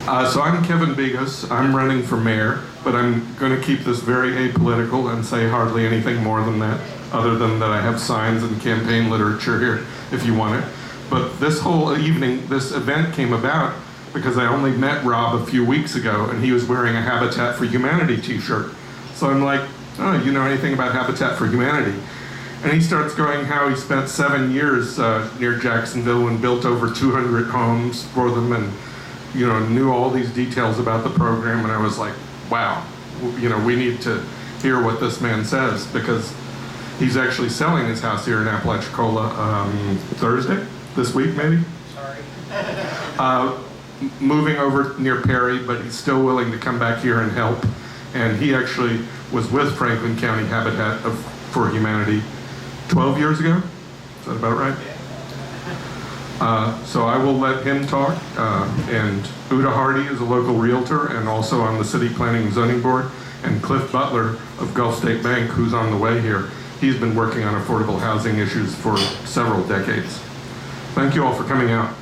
So I'm Kevin Begos. I'm running for mayor, but I'm going to keep this very apolitical and say hardly anything more than that, other than that I have signs and campaign literature here if you want it. But this whole evening, this event came about because I only met Rob a few weeks ago, and he was wearing a Habitat for Humanity t-shirt. So I'm like, oh, you know anything about Habitat for Humanity? And he starts going how he spent 7 years near Jacksonville and built over 200 homes for them, and knew all these details about the program. And I was like, wow, we need to hear what this man says, because he's actually selling his house here in Apalachicola Thursday, this week maybe? Sorry. Moving over near Perry, but he's still willing to come back here and help. And he actually was with Franklin County Habitat for Humanity 12 years ago. Is that about right? So I will let him talk. And Uda Hardy is a local realtor and also on the City Planning and Zoning Board. And Cliff Butler of Gulf State Bank, who's on the way here, he's been working on affordable housing issues for several decades. Thank you all for coming out.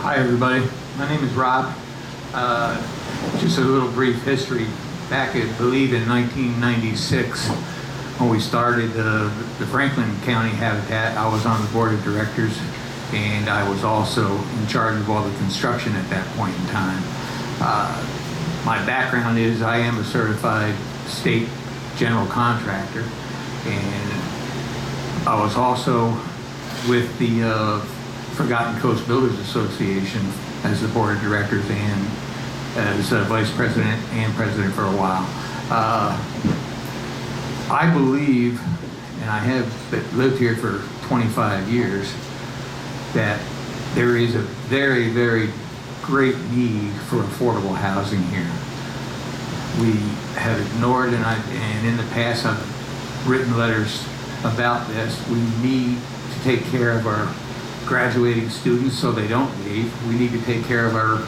Hi everybody, my name is Rob. Just a little brief history. Back, I believe in 1996, when we started the Franklin County Habitat, I was on the board of directors, and I was also in charge of all the construction at that point in time. My background is I am a certified state general contractor, and I was also with the Forgotten Coast Builders Association as the board of directors and as vice president and president for a while. I believe, and I have lived here for 25 years, that there is a very, very great need for affordable housing here. We have ignored, and in the past I've written letters about this. We need to take care of our graduating students so they don't leave. We need to take care of our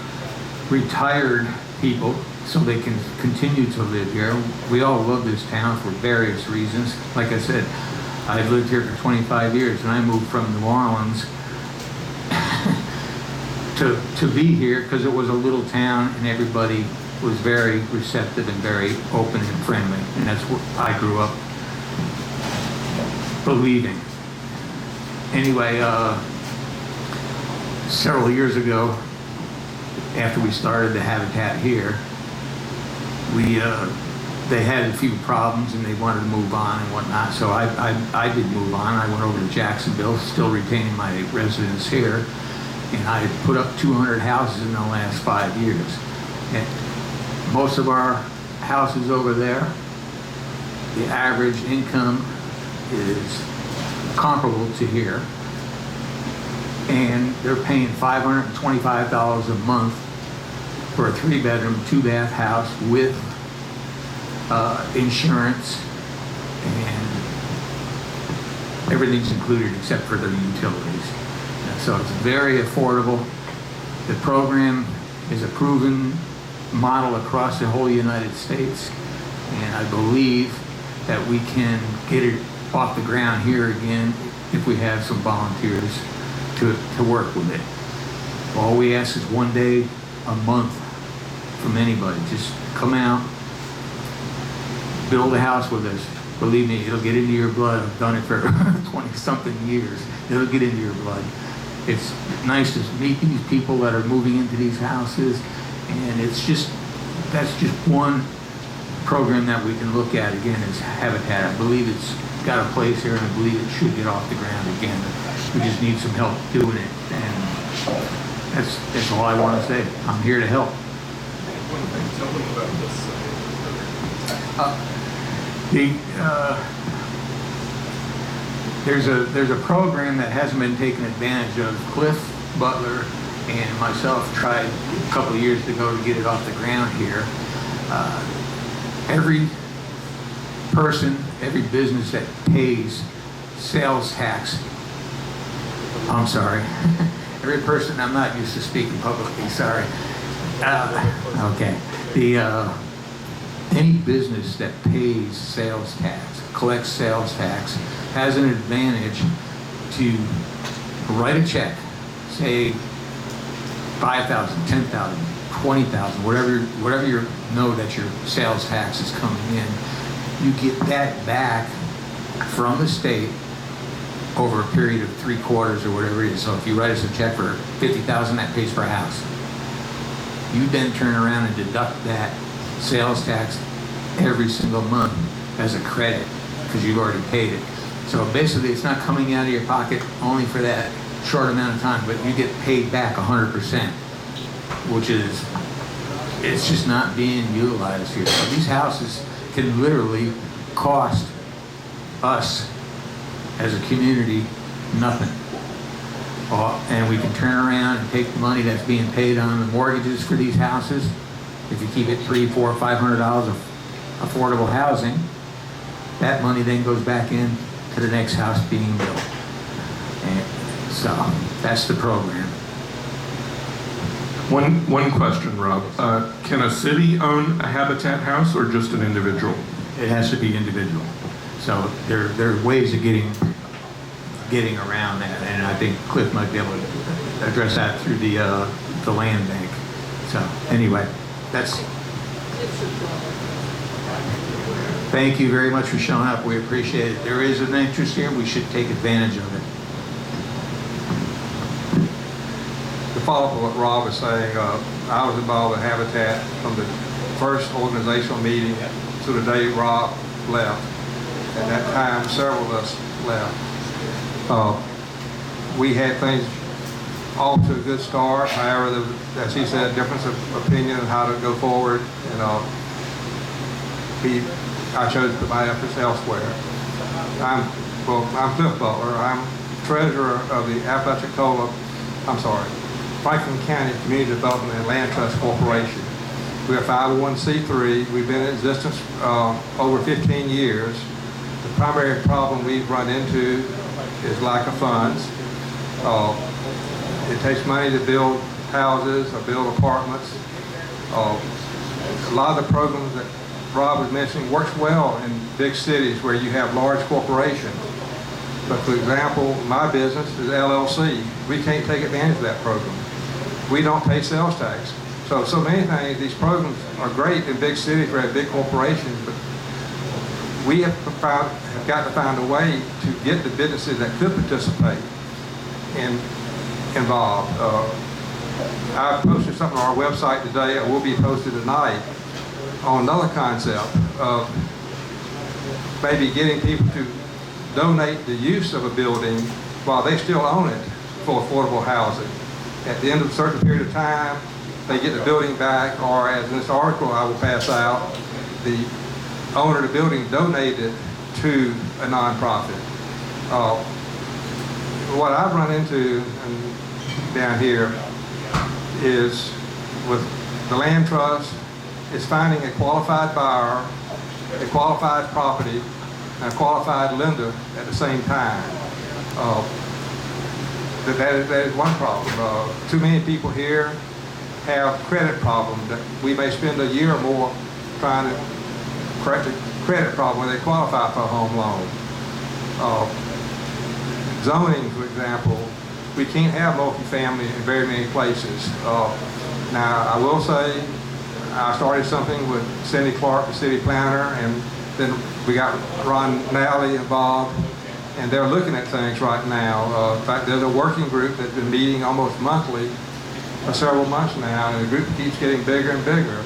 retired people so they can continue to live here. We all love this town for various reasons. Like I said, I've lived here for 25 years, and I moved from New Orleans to be here because it was a little town and everybody was very receptive and very open and friendly, and that's what I grew up believing. Anyway, several years ago, after we started the Habitat here, they had a few problems and they wanted to move on and whatnot. So I did move on. I went over to Jacksonville, still retaining my residence here, and I put up 200 houses in the last 5 years. And most of our houses over there, the average income is comparable to here, and they're paying $525 a month for a 3-bedroom, 2-bath house with insurance, and everything's included except for their utilities. So it's very affordable. The program is a proven model across the whole United States, and I believe that we can get it off the ground here again if we have some volunteers to work with it. All we ask is 1 day a month from anybody. Just come out, build a house with us. Believe me, it'll get into your blood. I've done it for 20-something years. It'll get into your blood. It's nice to meet these people that are moving into these houses, and that's just one program that we can look at again is Habitat. I believe it's got a place here, and I believe it should get off the ground again. We just need some help doing it, and that's all I want to say. I'm here to help. One thing, tell me about this. There's a program that hasn't been taken advantage of. Cliff Butler and myself tried a couple of years ago to get it off the ground here. Every person, every business that pays sales tax, I'm sorry, every person, I'm not used to speaking publicly, sorry. Okay. Any business that pays sales tax, collects sales tax, has an advantage to write a check, say 5,000, 10,000, 20,000, whatever you know that your sales tax is coming in, you get that back from the state over a period of 3 quarters or whatever it is. So if you write us a check for 50,000, that pays for a house. You then turn around and deduct that sales tax every single month as a credit because you've already paid it. So basically it's not coming out of your pocket only for that short amount of time, but you get paid back 100%, which is, it's just not being utilized here. So these houses can literally cost us as a community nothing. And we can turn around and take the money that's being paid on the mortgages for these houses. If you keep it $300, $400, $500 of affordable housing, that money then goes back in to the next house being built. And so that's the program. One question, Rob. Can a city own a Habitat house or just an individual? It has to be individual. So there are ways of getting around that, and I think Cliff might be able to address that through the land bank. So anyway, that's. Thank you very much for showing up. We appreciate it. There is an interest here. We should take advantage of it. To follow up on what Rob was saying, I was involved with Habitat from the first organizational meeting to the day Rob left. At that time, several of us left. We had things off to a good start. However, there was, as he said, difference of opinion on how to go forward. And I chose to put my efforts elsewhere. I'm Cliff Butler. I'm treasurer of the Franklin County Community Development and Land Trust Corporation. We're a 501c3. We've been in existence over 15 years. The primary problem we've run into is lack of funds. It takes money to build houses or build apartments. A lot of the programs that Rob was mentioning works well in big cities where you have large corporations. But for example, my business is LLC. We can't take advantage of that program. We don't pay sales tax. So many things, these programs are great in big cities where have big corporations, but we have got to find a way to get the businesses that could participate involved. I posted something on our website today, and will be posted tonight, on another concept of maybe getting people to donate the use of a building while they still own it for affordable housing. At the end of a certain period of time, they get the building back, or as in this article I will pass out, the owner of the building donated to a nonprofit. What I've run into down here is with the land trust is finding a qualified buyer, a qualified property, and a qualified lender at the same time. That is one problem. Too many people here have credit problems that we may spend a year or more trying to correct the credit problem when they qualify for a home loan. Zoning, for example, we can't have multifamily in very many places. Now, I will say, I started something with Cindy Clark, the city planner, and then we got Ron Nally involved, and they're looking at things right now. In fact, there's a working group that's been meeting almost monthly for several months now, and the group keeps getting bigger and bigger.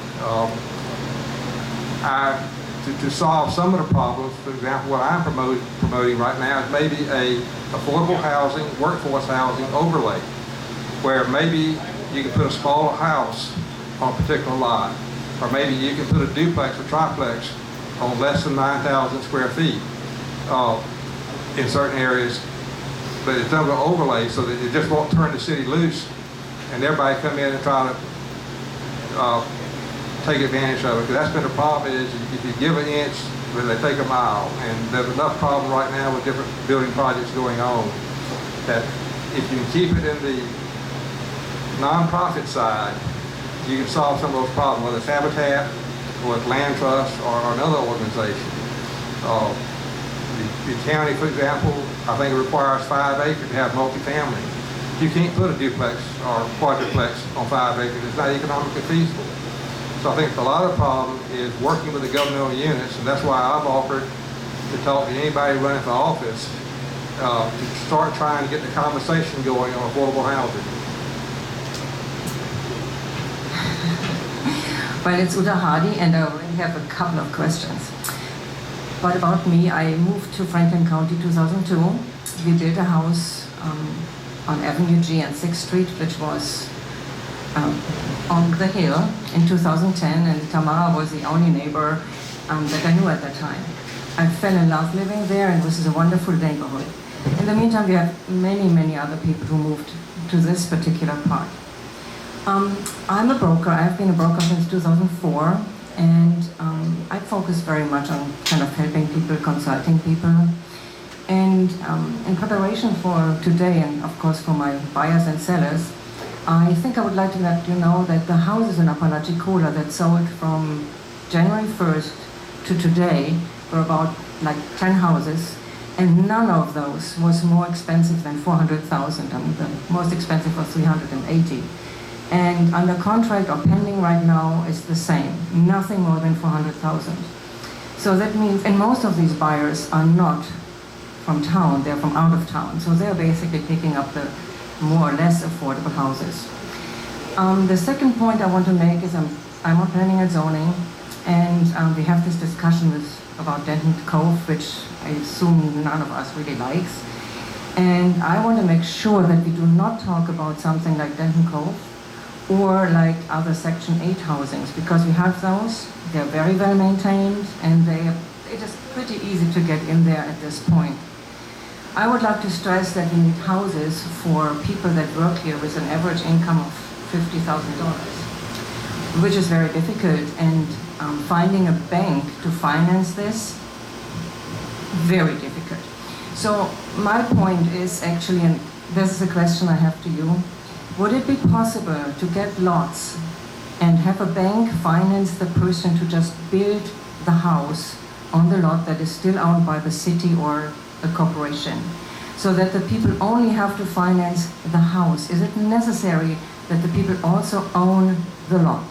To solve some of the problems, for example, what I'm promoting right now is maybe a affordable housing, workforce housing overlay, where maybe you can put a smaller house on a particular lot, or maybe you can put a duplex or triplex on less than 9,000 square feet in certain areas, but it's done with overlay so that it just won't turn the city loose and everybody come in and try to take advantage of it. Because that's been the problem, is if you give an inch, well, they take a mile. And there's enough problem right now with different building projects going on that if you can keep it in the nonprofit side, you can solve some of those problems, whether it's Habitat or it's Land Trust or another organization. The county, for example, I think it requires 5 acres to have multifamily. You can't put a duplex or quadruplex on 5 acres. It's not economically feasible. So I think a lot of the problem is working with the governmental units, and that's why I've offered to talk to anybody running for office to start trying to get the conversation going on affordable housing. Well, it's Uta Hardy, and I already have a couple of questions. But about me, I moved to Franklin County 2002. We built a house on Avenue G and 6th Street, which was on the hill in 2010, and Tamara was the only neighbor that I knew at that time. I fell in love living there, and this is a wonderful neighborhood. In the meantime, we have many other people who moved to this particular part. I'm a broker. I've been a broker since 2004, and I focus very much on kind of helping people, consulting people. And in preparation for today, and of course for my buyers and sellers, I think I would like to let you know that the houses in Apalachicola that sold from January 1st to today were about like 10 houses, and none of those was more expensive than 400,000. I mean, the most expensive was 380. And under contract or pending right now is the same, nothing more than 400,000. So that means, and most of these buyers are not from town, they're from out of town. So they're basically picking up the more or less affordable houses. The second point I want to make is I'm on planning and zoning, and we have this discussion about Denton Cove, which I assume none of us really likes. And I want to make sure that we do not talk about something like Denton Cove or like other Section 8 housings, because we have those, they're very well maintained, and they're just pretty easy to get in there at this point. I would like to stress that we need houses for people that work here with an average income of $50,000, which is very difficult, and finding a bank to finance this, very difficult. So my point is actually, and this is a question I have to you, would it be possible to get lots and have a bank finance the person to just build the house on the lot that is still owned by the city or a corporation, so that the people only have to finance the house? Is it necessary that the people also own the lot?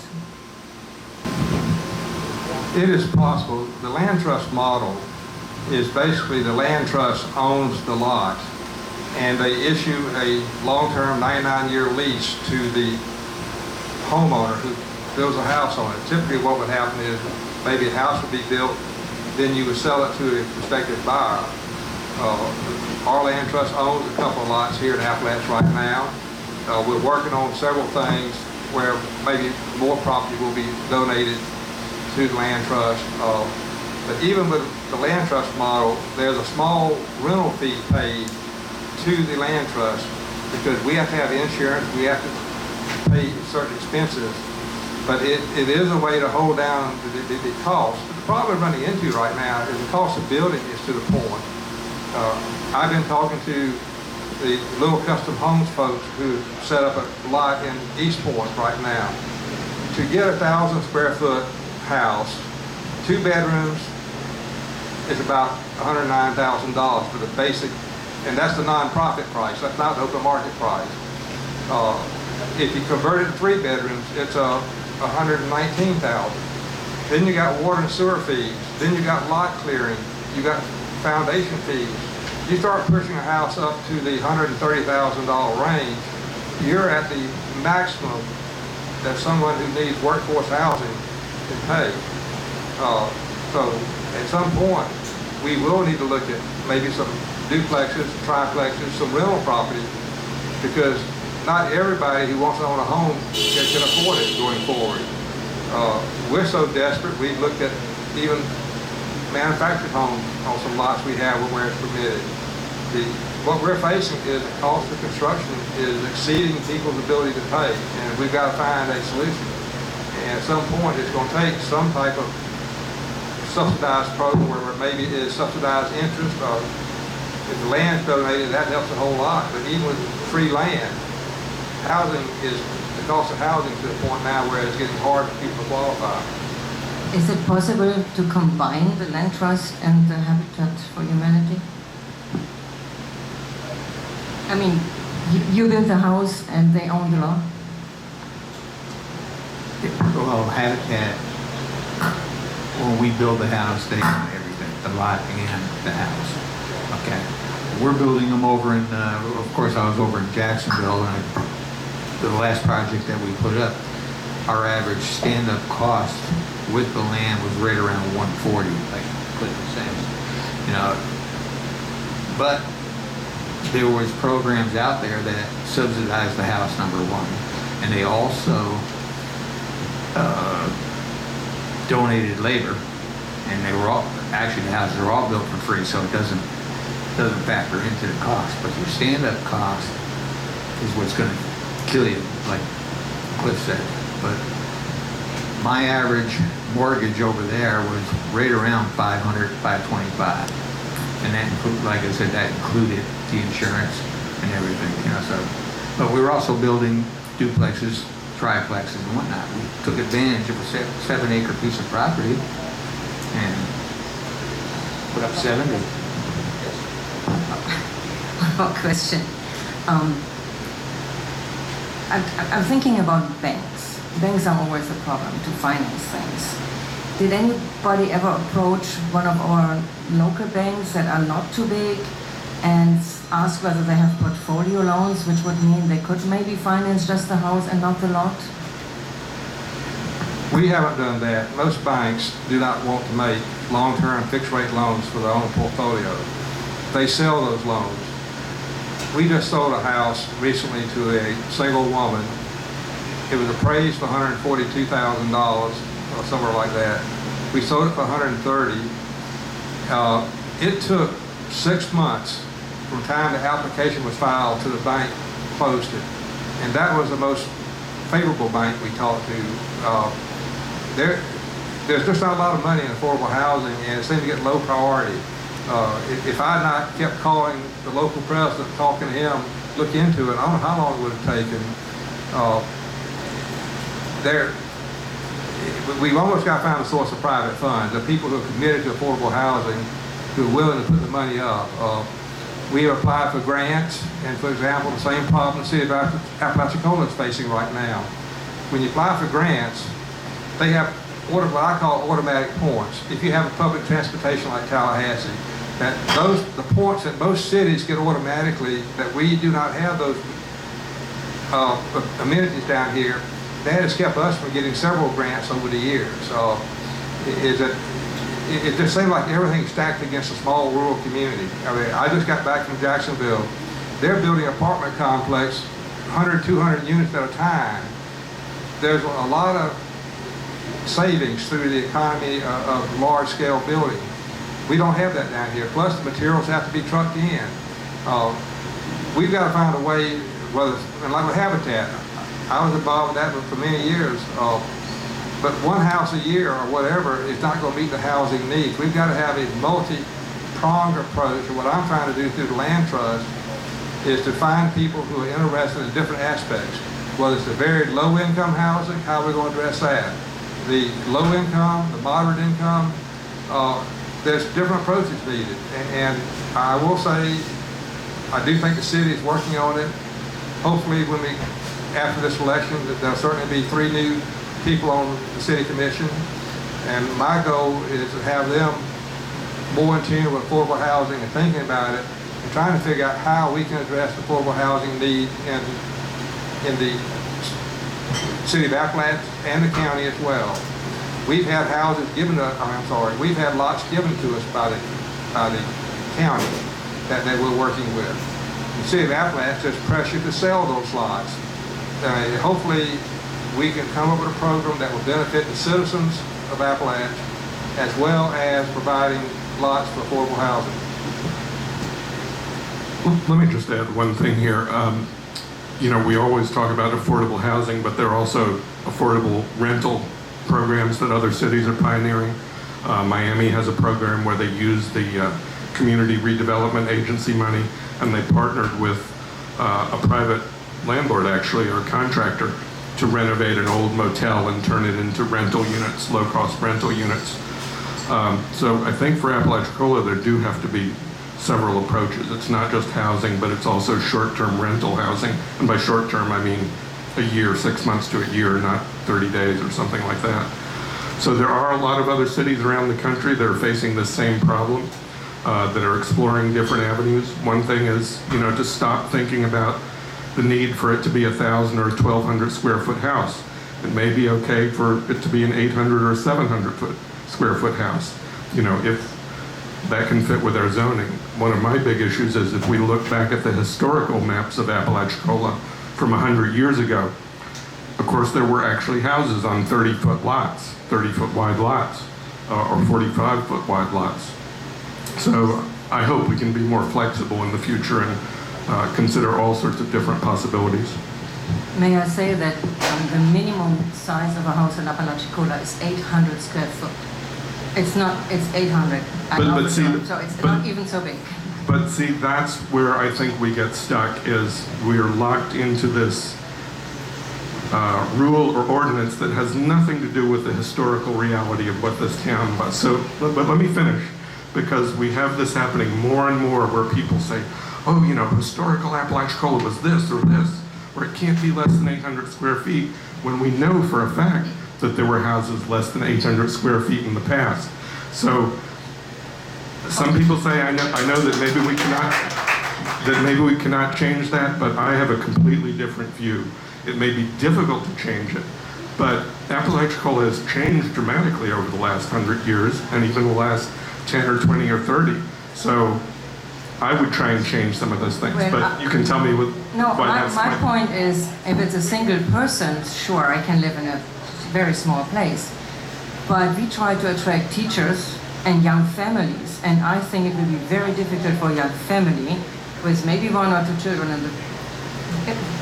It is possible. The land trust model is basically the land trust owns the lot, and they issue a long-term 99-year lease to the homeowner who builds a house on it. Typically what would happen is maybe a house would be built, then you would sell it to a prospective buyer. Our land trust owns a couple of lots here in Appalachia right now. We're working on several things where maybe more property will be donated to the land trust. But even with the land trust model, there's a small rental fee paid to the land trust because we have to have insurance, we have to pay certain expenses. But it is a way to hold down the cost. But the problem we're running into right now is the cost of building is to the point. I've been talking to the Little Custom Homes folks who set up a lot in East Point right now. To get a 1,000 square foot house, 2 bedrooms, is about $109,000 for the basic, and that's the nonprofit price. That's not the open market price. If you convert it to 3 bedrooms, it's $119,000. Then you got water and sewer fees. Then you got lot clearing. You got foundation fees. You start pushing a house up to the $130,000 range, you're at the maximum that someone who needs workforce housing can pay. So at some point, we will need to look at maybe some duplexes, triplexes, some rental property, because not everybody who wants to own a home can afford it going forward. We're so desperate, we've looked at even manufactured homes on some lots we have where it's permitted. What we're facing is the cost of construction is exceeding people's ability to pay, and we've got to find a solution. And at some point, it's going to take some type of subsidized program where maybe it is subsidized interest, or if the land's donated, that helps a whole lot. But even with free land, housing is, the cost of housing to the point now where it's getting hard for people to qualify. Is it possible to combine the land trust and the Habitat for Humanity? I mean, You built the house and they own the lot? Well, Habitat, when we build the house, they own everything, the lot and the house. Okay. We're building them over in, of course, I was over in Jacksonville, and the last project that we put up, our average stand-up cost with the land was right around 140, like Cliff was saying. You know, but there was programs out there that subsidized the house, number one, and they also donated labor, and they were all, actually the houses are all built for free, so it doesn't factor into the cost, but your stand-up cost is what's going to kill you, like Cliff said. But my average mortgage over there was right around $500, $525, and that included, like I said, that included the insurance and everything, you know. So, but we were also building duplexes, triplexes, and whatnot. We took advantage of a 7-acre piece of property and put up 70. One more question. I'm thinking about banks. Banks are always a problem to finance things. Did anybody ever approach one of our local banks that are not too big and ask whether they have portfolio loans, which would mean they could maybe finance just the house and not the lot? We haven't done that. Most banks do not want to make long-term fixed-rate loans for their own portfolio. They sell those loans. We just sold a house recently to a single woman. It was appraised for $142,000 or somewhere like that. We sold it for $130,000. It took 6 months from time the application was filed to the bank closed it. And that was the most favorable bank we talked to. There's just not a lot of money in affordable housing, and it seemed to get low priority. If I had not kept calling the local president, talking to him, look into it, I don't know how long it would have taken. We've almost got to find a source of private funds, the people who are committed to affordable housing, who are willing to put the money up. We have applied for grants, and for example, the same problem the city of Apalachicola is facing right now. When you apply for grants, they have what I call automatic points. If you have a public transportation like Tallahassee, the points that most cities get automatically, that we do not have those amenities down here, that has kept us from getting several grants over the years. It just seems like everything's stacked against a small rural community. I mean, I just got back from Jacksonville. They're building an apartment complex, 100, 200 units at a time. There's a lot of savings through the economy of large-scale building. We don't have that down here. Plus, the materials have to be trucked in. We've got to find a way, and like with Habitat, I was involved with that for many years. But one house a year or whatever is not going to meet the housing needs. We've got to have a multi-pronged approach. And what I'm trying to do through the Land Trust is to find people who are interested in different aspects. Whether it's the very low-income housing, how we're going to address that. The low income, the moderate income, there's different approaches needed. And I will say, I do think the city is working on it. Hopefully after this election, there'll certainly be 3 new people on the city commission. And my goal is to have them more in tune with affordable housing and thinking about it and trying to figure out how we can address the affordable housing need in the city of Appalachia and the county as well. We've had houses given to, we've had lots given to us by the county that we're working with. The city of Appalachia, there's pressure to sell those lots. Hopefully we can come up with a program that will benefit the citizens of Appalachia as well as providing lots for affordable housing. Let me just add one thing here. We always talk about affordable housing, but there are also affordable rental programs that other cities are pioneering. Miami has a program where they use the Community Redevelopment Agency money, and they partnered with a private landlord, actually, or contractor, to renovate an old motel and turn it into rental units, low-cost rental units. So I think for Apalachicola, there do have to be several approaches. It's not just housing, but it's also short-term rental housing. And by short-term, I mean a year, 6 months to a year, not 30 days or something like that. So there are a lot of other cities around the country that are facing the same problem, that are exploring different avenues. One thing is, to stop thinking about the need for it to be 1,000 or 1,200 square foot house. It may be okay for it to be an 800 or 700 square foot house, if that can fit with our zoning. One of my big issues is if we look back at the historical maps of Apalachicola from 100 years ago, of course there were actually houses on 30-foot lots, 30-foot wide lots, or 45-foot wide lots. So I hope we can be more flexible in the future and consider all sorts of different possibilities. May I say that the minimum size of a house in Apalachicola is 800 square foot. It's 800. So it's not even so big. But see, that's where I think we get stuck, is we're locked into this rule or ordinance that has nothing to do with the historical reality of what this town was. So, but let me finish, because we have this happening more and more where people say, oh, historical Apalachicola was this or this, or it can't be less than 800 square feet, when we know for a fact that there were houses less than 800 square feet in the past. So some people say, I know that maybe we cannot change that, but I have a completely different view. It may be difficult to change it, but Apalachicola has changed dramatically over the last 100 years, and even the last 10 or 20 or 30. So I would try and change some of those things, but you can tell me why that's my point is, if it's a single person, sure, I can live in a very small place. But we try to attract teachers and young families, and I think it will be very difficult for a young family with maybe 1 or 2 children, and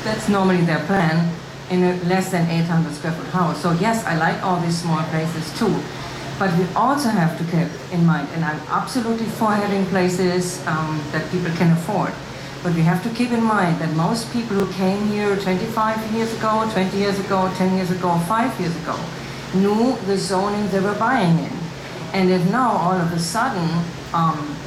that's normally their plan, in a less than 800 square foot house. So yes, I like all these small places too, but we also have to keep in mind, and I'm absolutely for having places that people can afford, but we have to keep in mind that most people who came here 25 years ago, 20 years ago, 10 years ago, 5 years ago, knew the zoning they were buying in. And if now all of a sudden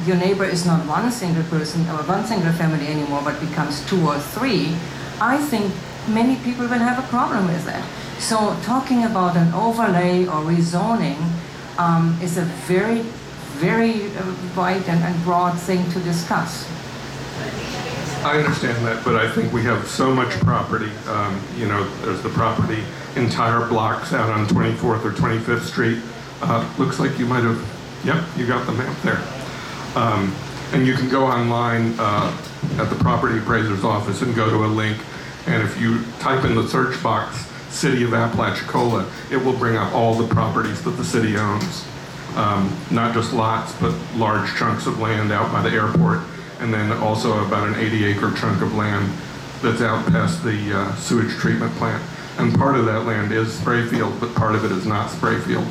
your neighbor is not one single person or one single family anymore, but becomes 2 or 3, I think many people will have a problem with that. So talking about an overlay or rezoning is a very, very wide and broad thing to discuss. I understand that, but I think we have so much property. There's the property, entire blocks out on 24th or 25th Street. Looks like you might have, yep, you got the map there. And you can go online at the property appraiser's office and go to a link, and if you type in the search box, City of Apalachicola, it will bring up all the properties that the city owns. Not just lots, but large chunks of land out by the airport, and then also about an 80-acre chunk of land that's out past the sewage treatment plant. And part of that land is Sprayfield, but part of it is not Sprayfield.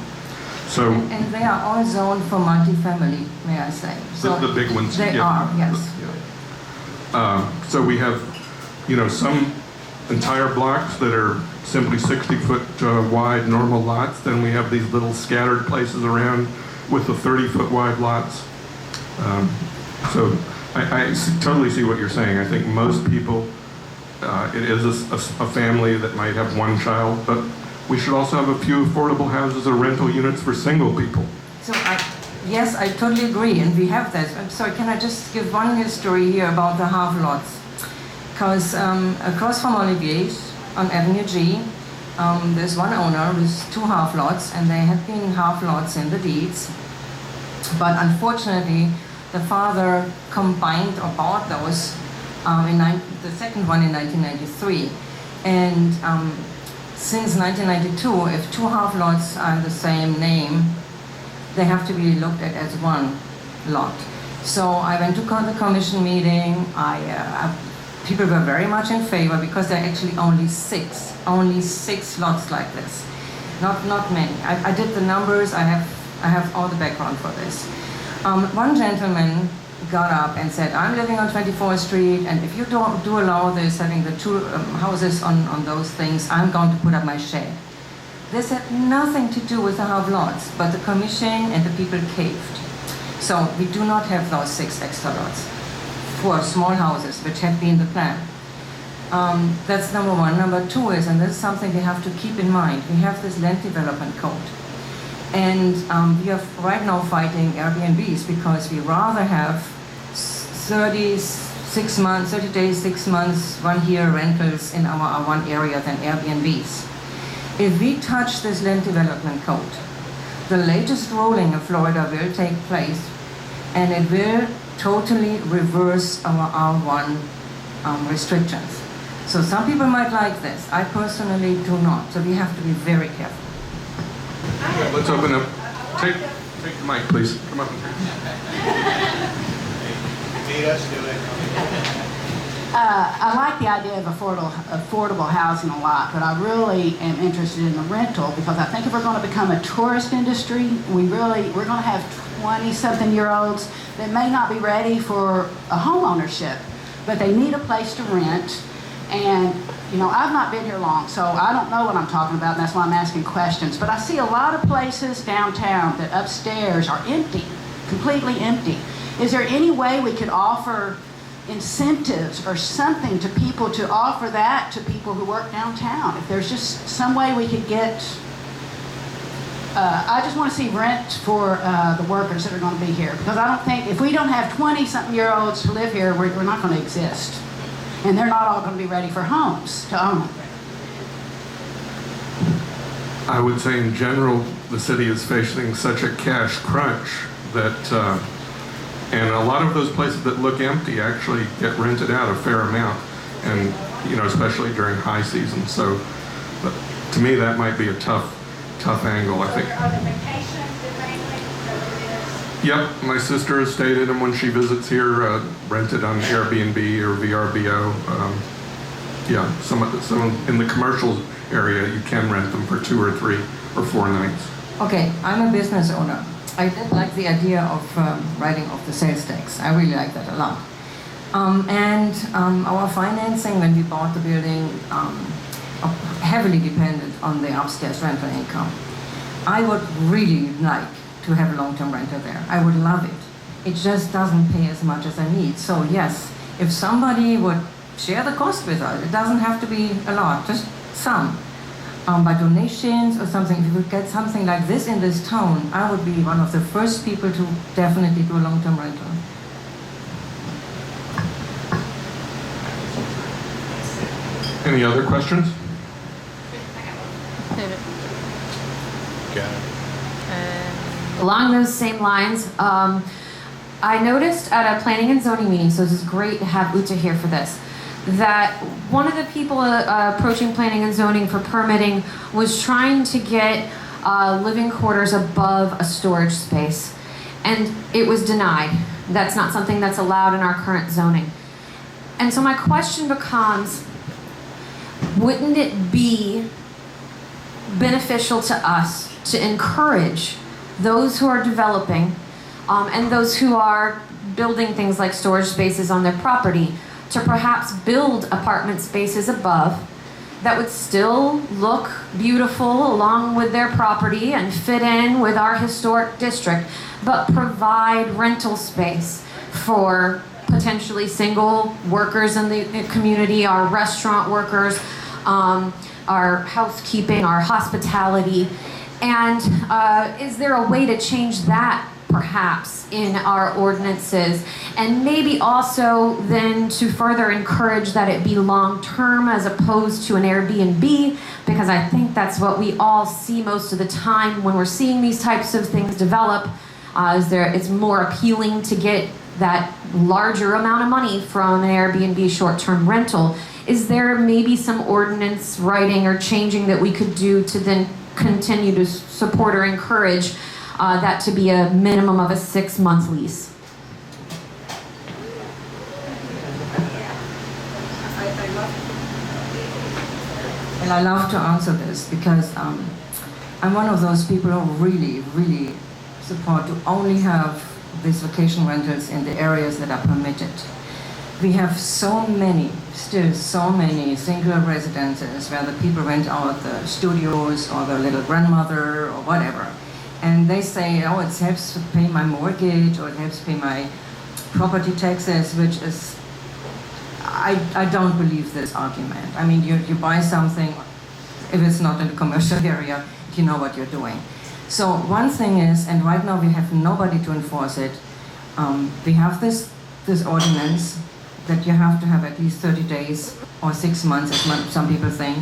So, and they are all zoned for multifamily, may I say. So the big ones. They are, yes. So we have, some entire blocks that are simply 60-foot wide normal lots. Then we have these little scattered places around with the 30-foot wide lots. So I totally see what you're saying. I think most people, it is a family that might have one child, but we should also have a few affordable houses or rental units for single people. So yes, I totally agree, and we have that. I'm sorry, can I just give one history here about the half lots? Because across from Olivier's on Avenue G, there's one owner with 2 half lots, and they had been half lots in the deeds. But unfortunately, the father combined or bought those, the second one in 1993. And since 1992, if 2 half lots are the same name, they have to be looked at as one lot. So I went to the commission meeting. People were very much in favor because there are actually only 6 lots like this. Not many. I did the numbers. I have all the background for this. One gentleman got up and said, I'm living on 24th Street, and if you do allow this, having the 2 houses on those things, I'm going to put up my shed. This had nothing to do with the half lots, but the commission and the people caved. So we do not have those 6 extra lots for small houses, which had been the plan. That's number one. Number two is, and this is something we have to keep in mind, we have this land development code. And we are right now fighting Airbnbs because we rather have 30 days, 6 months, 1 year rentals in our one area than Airbnbs. If we touch this land development code, the latest ruling in Florida will take place and it will totally reverse our R1 restrictions. So some people might like this. I personally do not. So we have to be very careful. Let's open up. Take the mic, please. Come up. I like the idea of affordable housing a lot, but I really am interested in the rental because I think if we're going to become a tourist industry, we're going to have 20-something-year-olds that may not be ready for a home ownership, but they need a place to rent. And, you know, I've not been here long, so I don't know what I'm talking about, and that's why I'm asking questions. But I see a lot of places downtown that upstairs are empty, completely empty. Is there any way we could offer incentives or something to people to offer that to people who work downtown? If there's just some way we could get, I just want to see rent for the workers that are going to be here. Because I don't think, if we don't have 20-something-year-olds to live here, we're not going to exist. And they're not all going to be ready for homes to own. I would say in general, the city is facing such a cash crunch that, and a lot of those places that look empty actually get rented out a fair amount, and, you know, especially during high season. So, but to me, that might be a tough angle, I think. Are there vacations mainly? Yep, my sister has stayed in them when she visits here, rented on Airbnb or VRBO. Yeah, some in the commercial area, you can rent them for 2 or 3 or 4 nights. Okay, I'm a business owner. I did like the idea of writing off the sales tax. I really like that a lot. Our financing when we bought the building heavily depended on the upstairs rental income. I would really like to have a long-term renter there. I would love it. It just doesn't pay as much as I need. So yes, if somebody would share the cost with us, it doesn't have to be a lot, just some. By donations or something, if we would get something like this in this town, I would be one of the first people to definitely do a long-term rental. Any other questions? Along those same lines, I noticed at a planning and zoning meeting, so this is great to have Uta here for this, that one of the people approaching planning and zoning for permitting was trying to get living quarters above a storage space, and it was denied. That's not something that's allowed in our current zoning. And so my question becomes, wouldn't it be beneficial to us to encourage those who are developing and those who are building things like storage spaces on their property to perhaps build apartment spaces above that would still look beautiful along with their property and fit in with our historic district, but provide rental space for potentially single workers in the community, our restaurant workers, our housekeeping, our hospitality. And is there a way to change that perhaps in our ordinances, and maybe also then to further encourage that it be long-term as opposed to an Airbnb, because I think that's what we all see most of the time when we're seeing these types of things develop. It's more appealing to get that larger amount of money from an Airbnb short-term rental. Is there maybe some ordinance writing or changing that we could do to then continue to support or encourage that to be a minimum of a 6-month lease? And I love to answer this because I'm one of those people who really, really support to only have these vacation rentals in the areas that are permitted. We have still so many single residences where the people rent out the studios or the little grandmother or whatever. And they say, oh, it helps to pay my mortgage, or it helps pay my property taxes, which is, I don't believe this argument. I mean, you buy something, if it's not in the commercial area, you know what you're doing. So one thing is, and right now we have nobody to enforce it, we have this ordinance that you have to have at least 30 days or 6 months, as some people think.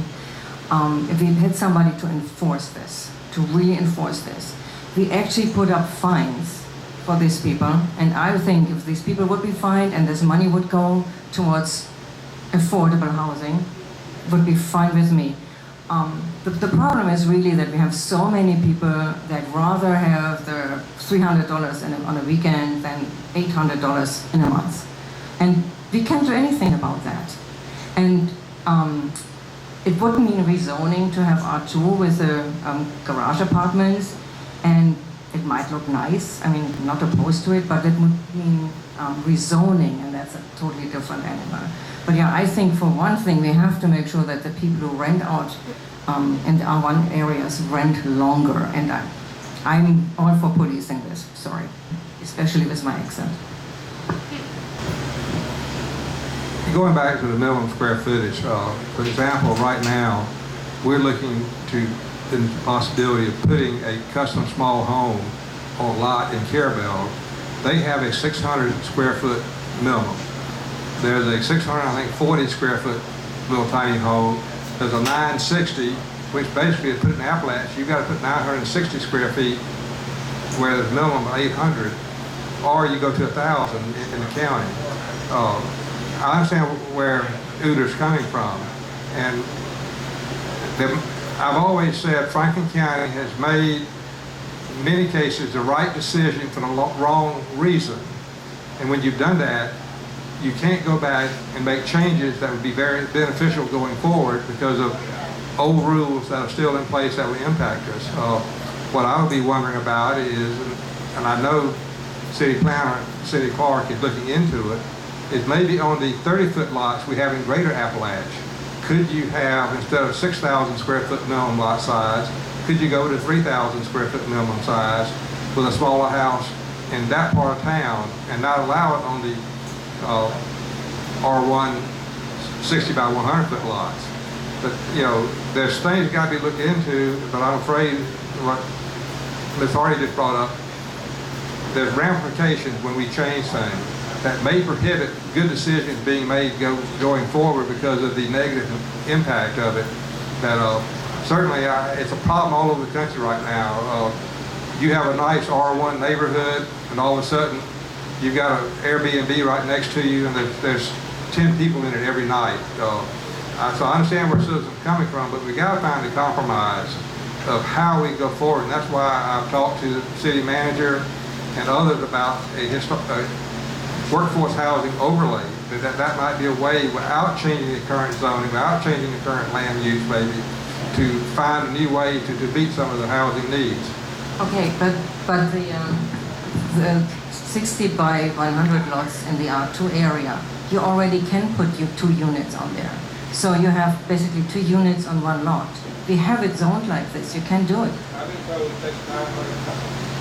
If we had somebody to enforce this, to reinforce this, we actually put up fines for these people, and I think if these people would be fined and this money would go towards affordable housing, would be fine with me. The problem is really that we have so many people that rather have the $300 on a weekend than $800 in a month. And we can't do anything about that. And it would mean rezoning to have R2 with the garage apartments, and it might look nice. I mean, not opposed to it, but it would mean rezoning, and that's a totally different animal. But yeah, I think for one thing, we have to make sure that the people who rent out in the R1 areas rent longer. And I'm all for policing this, sorry, especially with my accent. Going back to the minimum square footage, for example, right now, we're looking to the possibility of putting a custom small home on a lot in Carabel. They have a 600 square foot minimum. There's a 640 square foot little tiny home. There's a 960, which basically is put in Appalachia. You've got to put 960 square feet where there's a minimum of 800, or you go to 1,000 in the county. I understand where Uter's coming from, and I've always said Franklin County has made, in many cases, the right decision for the wrong reason. And when you've done that, you can't go back and make changes that would be very beneficial going forward because of old rules that are still in place that would impact us. What I would be wondering about is, and I know City Planner, City Clerk is looking into it, is maybe on the 30-foot lots we have in Greater Appalachia, could you have, instead of 6,000 square foot minimum lot size, could you go to 3,000 square foot minimum size with a smaller house in that part of town and not allow it on the R1 60 by 100 foot lots? But, you know, there's things got to be looked into, but I'm afraid what Ms. Hardy just brought up, there's ramifications when we change things that may prohibit good decisions being made going forward because of the negative impact of it. That certainly it's a problem all over the country right now. You have a nice R1 neighborhood, and all of a sudden you've got an Airbnb right next to you, and there's 10 people in it every night. So I understand where citizens are coming from, but we got to find a compromise of how we go forward, and that's why I've talked to the city manager and others about a workforce housing overlay. That might be a way, without changing the current zoning, without changing the current land use maybe, to find a new way to meet some of the housing needs. Okay, but the 60 by 100 lots in the R2 area, you already can put your 2 units on there. So you have basically 2 units on 1 lot. We have it zoned like this, you can do it. I've been told it takes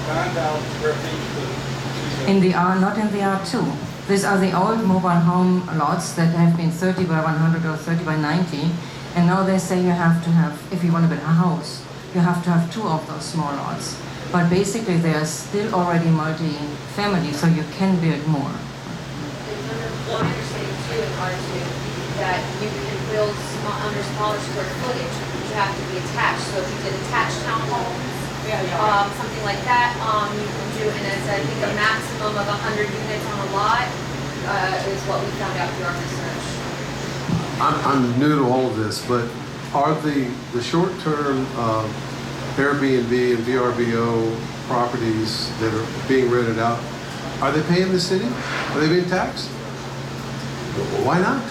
9,000 square feet. In the not in the R2. These are the old mobile home lots that have been 30 by 100 or 30 by 90. And now they say you have to have, if you want to build a house, you have to have 2 of those small lots. But basically they are still already multi-family, so you can build more. My understanding too in R2 that you can build under smaller square footage, but you have to be attached. So if you did attached townhomes, something like that, you can do, and it's I think a maximum of 100 units on a lot is what we found out through our research. I'm new to all of this, but are the short-term Airbnb and VRBO properties that are being rented out, are they paying the city? Are they being taxed? Why not?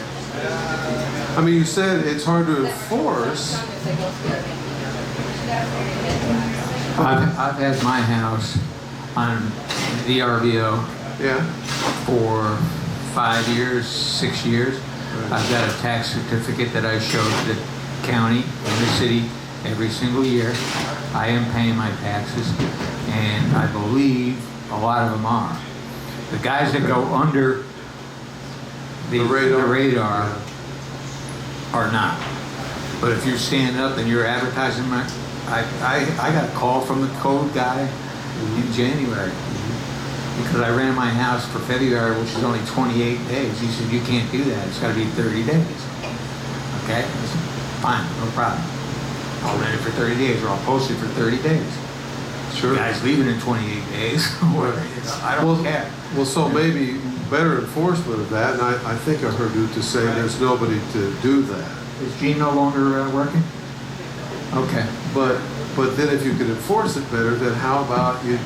I mean, you said it's hard to enforce. I've had my house on VRBO for 5 years, 6 years. I've got a tax certificate that I show the county and the city every single year. I am paying my taxes. and I believe a lot of them are. The guys that go under the radar are not. But if you're standing up and you're advertising, I got a call from the code guy in January because I ran my house for February, which is only 28 days. He said, you can't do that. It's got to be 30 days. Okay? I said, fine, no problem. I'll rent it for 30 days or I'll post it for 30 days. Sure. The guy's leaving in 28 days. I don't care. Well, so maybe better enforcement of that, and I think I heard you to say there's nobody to do that. Is Gene no longer working? Okay. But then if you could enforce it better, then how about you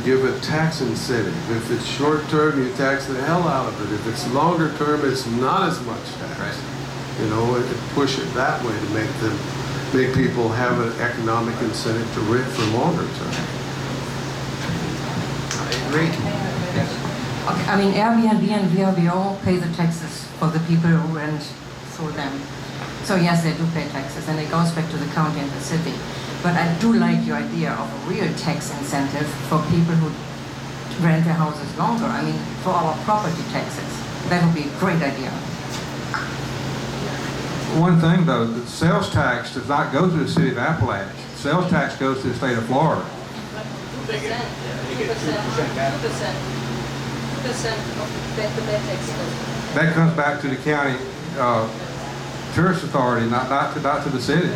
give a tax incentive? If it's short term, you tax the hell out of it. If it's longer term, it's not as much tax. Right. You know, and push it that way to make people have an economic incentive to rent for longer term. I agree. Okay, I mean, Airbnb and VRBO pay the taxes for the people who rent through them. So yes, they do pay taxes, and it goes back to the county and the city. But I do like your idea of a real tax incentive for people who rent their houses longer. I mean, for our property taxes. That would be a great idea. One thing though, the sales tax does not go to the city of Appalachia. Sales tax goes to the state of Florida. 2% of the bed tax goes. That comes back to the county tourist authority, not to the city.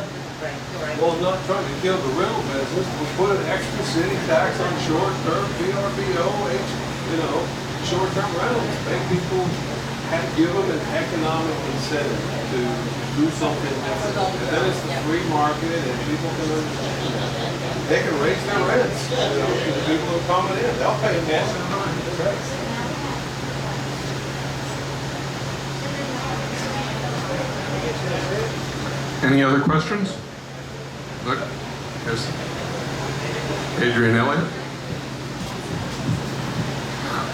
Well, not trying to kill the rental business, we put an extra city tax on short-term VRBO, short-term rentals. Make people give them an economic incentive to do something different. And then it's the free market, and people can understand that. They can raise their rents, to the people who are coming in. They'll pay more. Any other questions? Look, there's Adrian Elliott.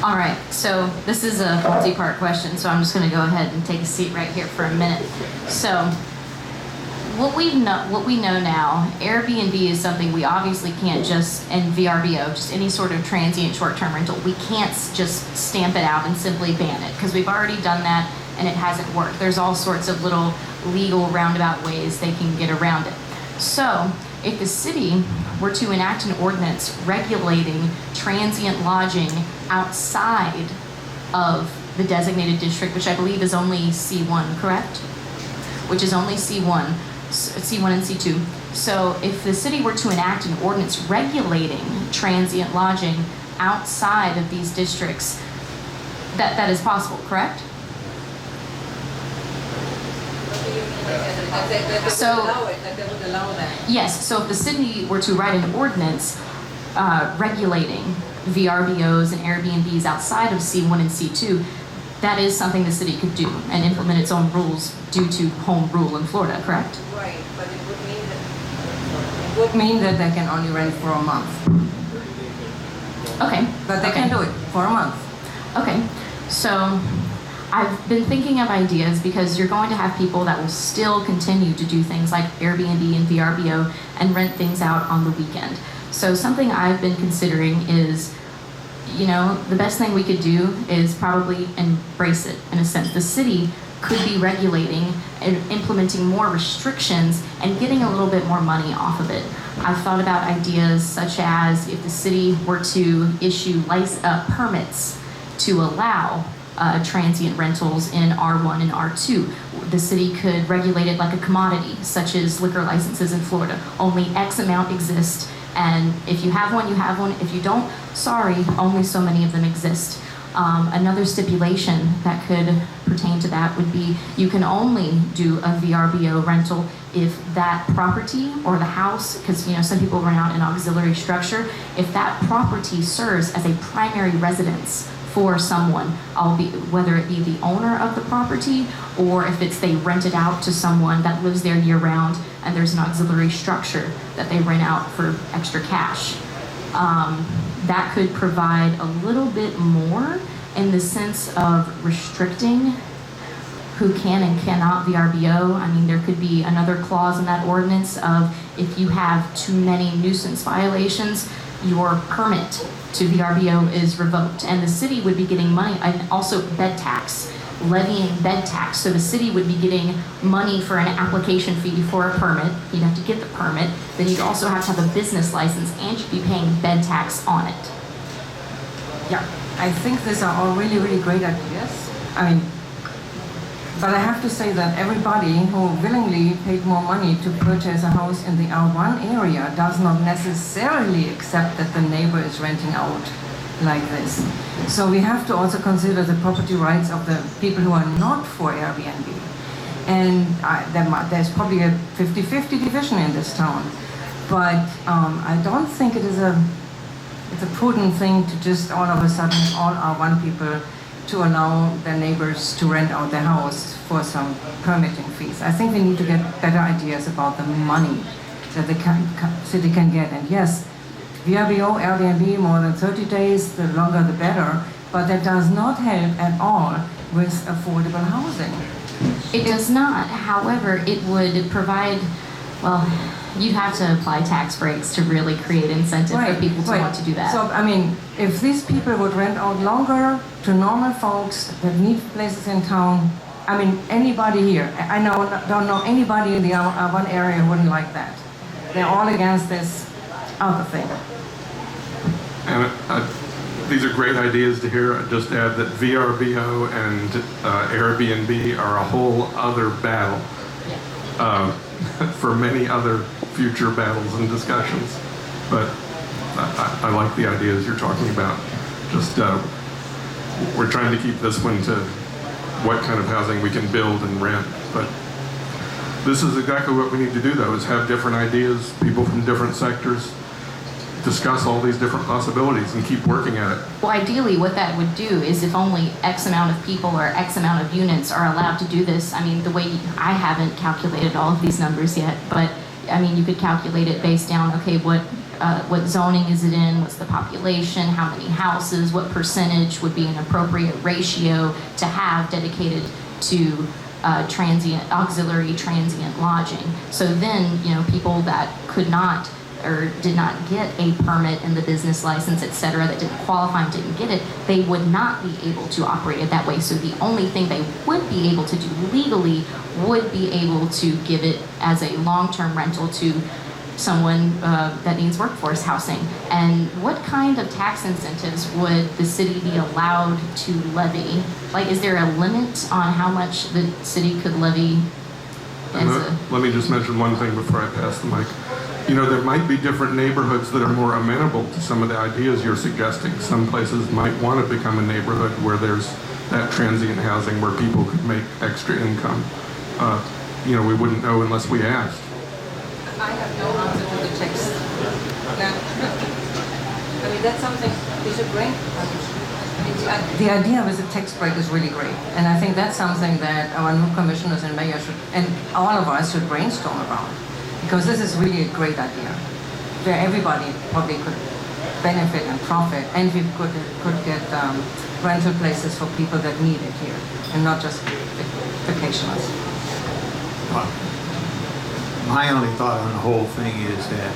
All right, so this is a multi-part question, so I'm just going to go ahead and take a seat right here for a minute. So what we know now, Airbnb is something we obviously can't just, and VRBO, just any sort of transient short-term rental, we can't just stamp it out and simply ban it, because we've already done that and it hasn't worked. There's all sorts of little legal roundabout ways they can get around it. So if the city were to enact an ordinance regulating transient lodging outside of the designated district, which I believe is only C1, correct? Which is only C1 and C2. So if the city were to enact an ordinance regulating transient lodging outside of these districts, that is possible, correct? So, yes, so if the city were to write an ordinance regulating VRBOs and Airbnbs outside of C1 and C2, that is something the city could do and implement its own rules due to home rule in Florida, correct? Right, but it would mean that they can only rent for a month. Okay. But they can do it for a month. Okay, so I've been thinking of ideas because you're going to have people that will still continue to do things like Airbnb and VRBO and rent things out on the weekend. So something I've been considering is, the best thing we could do is probably embrace it in a sense. The city could be regulating and implementing more restrictions and getting a little bit more money off of it. I've thought about ideas such as if the city were to issue permits to allow transient rentals in R1 and R2. The city could regulate it like a commodity, such as liquor licenses in Florida. Only X amount exist, and if you have one, you have one. If you don't, sorry, only so many of them exist. Another stipulation that could pertain to that would be you can only do a VRBO rental if that property or the house, because some people rent out an auxiliary structure, if that property serves as a primary residence for someone, whether it be the owner of the property or if they rent it out to someone that lives there year round and there's an auxiliary structure that they rent out for extra cash. That could provide a little bit more in the sense of restricting who can and cannot VRBO. I mean, there could be another clause in that ordinance of if you have too many nuisance violations, your permit to VRBO is revoked, and the city would be getting money, and also bed tax, levying bed tax. So the city would be getting money for an application fee for a permit. You'd have to get the permit. Then you'd also have to have a business license, and you'd be paying bed tax on it. Yeah, I think these are all really, really great ideas. I mean, but I have to say that everybody who willingly paid more money to purchase a house in the R1 area does not necessarily accept that the neighbor is renting out like this. So we have to also consider the property rights of the people who are not for Airbnb. And there's probably a 50-50 division in this town. But I don't think it's a prudent thing to just all of a sudden all R1 people to allow their neighbors to rent out their house for some permitting fees. I think we need to get better ideas about the money that the city can get. And yes, VRBO, Airbnb, more than 30 days, the longer the better, but that does not help at all with affordable housing. It does not. However, it would provide, well, you'd have to apply tax breaks to really create incentive for people to want to do that. So, I mean, if these people would rent out longer to normal folks that need places in town, I mean, anybody here, I don't know anybody in the one area who wouldn't like that. They're all against this other thing. And these are great ideas to hear. I'd just add that VRBO and Airbnb are a whole other battle for many other future battles and discussions. But I like the ideas you're talking about. Just we're trying to keep this one to what kind of housing we can build and rent. But this is exactly what we need to do, though, is have different ideas, people from different sectors, discuss all these different possibilities and keep working at it. Well, ideally, what that would do is if only X amount of people or X amount of units are allowed to do this, I mean, the way I haven't calculated all of these numbers yet, but I mean, you could calculate it based down, okay, what zoning is it in, what's the population, how many houses, what percentage would be an appropriate ratio to have dedicated to auxiliary transient lodging. So then, you know, people that could not or did not get a permit and the business license, et cetera, that didn't qualify and didn't get it, they would not be able to operate it that way. So the only thing they would be able to do legally would be able to give it as a long-term rental to someone that needs workforce housing. And what kind of tax incentives would the city be allowed to levy? Like, is there a limit on how much the city could levy? Let me just mention one thing before I pass the mic. You know, there might be different neighborhoods that are more amenable to some of the ideas you're suggesting. Some places might want to become a neighborhood where there's that transient housing where people could make extra income. You know, we wouldn't know unless we asked. I have no answer to the text. I mean, that's something we should bring. The idea with the tax break is really great. And I think that's something that our new commissioners and mayors should, and all of us should brainstorm about. Because this is really a great idea. Where everybody probably could benefit and profit, and we could get rental places for people that need it here, and not just vacationers. My only thought on the whole thing is that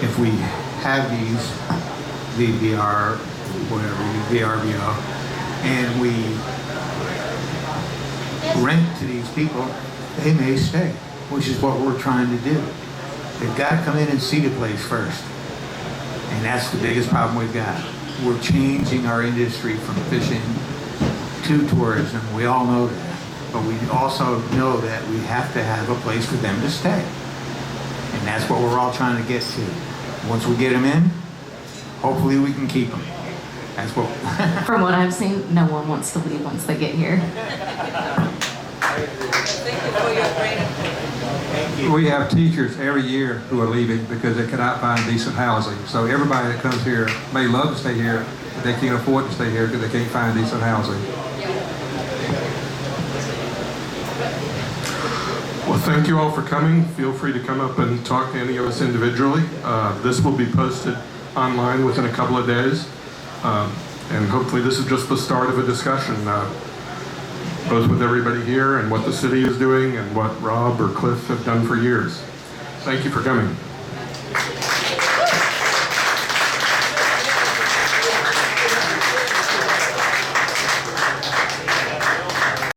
if we have these VBR, whatever, VRBO, and we rent to these people, they may stay, which is what we're trying to do. They've got to come in and see the place first. And that's the biggest problem we've got. We're changing our industry from fishing to tourism. We all know that. But we also know that we have to have a place for them to stay. And that's what we're all trying to get to. Once we get them in, hopefully we can keep them. That's what... From what I've seen, no one wants to leave once they get here. Thank you for your great. We have teachers every year who are leaving because they cannot find decent housing. So everybody that comes here may love to stay here, but they can't afford to stay here because they can't find decent housing. Well, thank you all for coming. Feel free to come up and talk to any of us individually. This will be posted online within a couple of days. And hopefully this is just the start of a discussion, both with everybody here and what the city is doing and what Rob or Cliff have done for years. Thank you for coming.